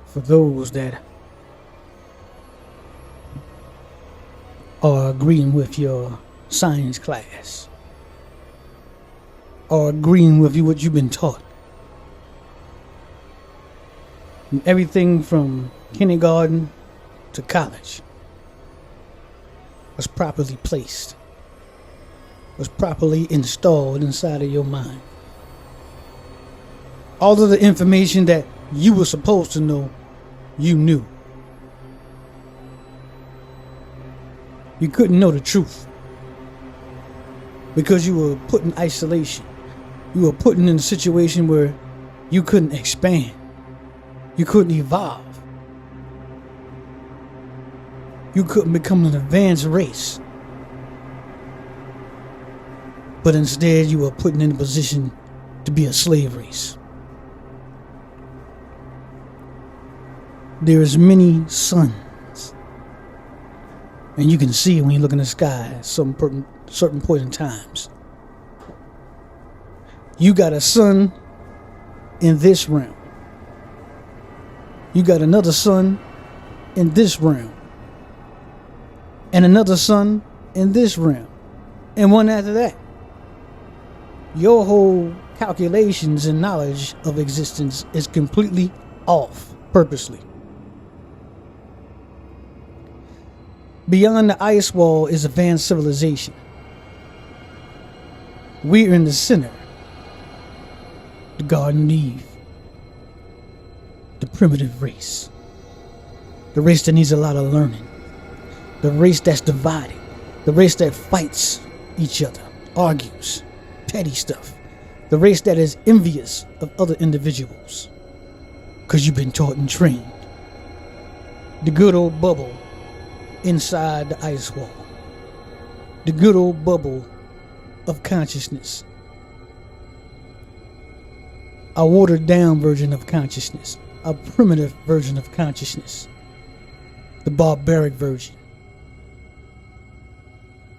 For those that are agreeing with your science class, or agreeing with what you've been taught. And everything from kindergarten to college was properly placed, was properly installed inside of your mind. All of the information that you were supposed to know, you knew. You couldn't know the truth because you were put in isolation. You were put in a situation where you couldn't expand. You couldn't evolve. You couldn't become an advanced race. But instead, you were put in a position to be a slave race. There's many suns. And you can see when you look in the sky at certain point in times. You got a sun in this realm. You got another sun in this realm. And another sun in this realm. And one after that. Your whole calculations and knowledge of existence is completely off, purposely. Beyond the ice wall is advanced civilization. We're in the center. The Garden of Eve. The primitive race. The race that needs a lot of learning. The race that's divided. The race that fights each other, argues, petty stuff. The race that is envious of other individuals. Because you've been taught and trained. The good old bubble inside the ice wall. The good old bubble of consciousness. A watered down version of consciousness. A primitive version of consciousness. The barbaric version.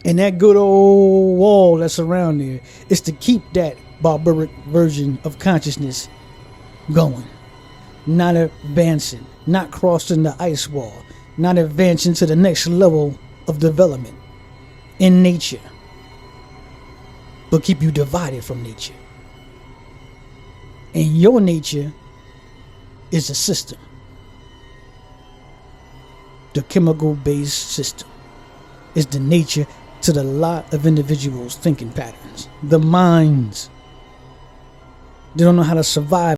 And that good old wall that's around there is to keep that barbaric version of consciousness going. Not advancing. Not crossing the ice wall. Not advancing to the next level of development in nature, but keep you divided from nature. And your nature is a system, the chemical-based system is the nature to the lot of individuals' thinking patterns. The minds, they don't know how to survive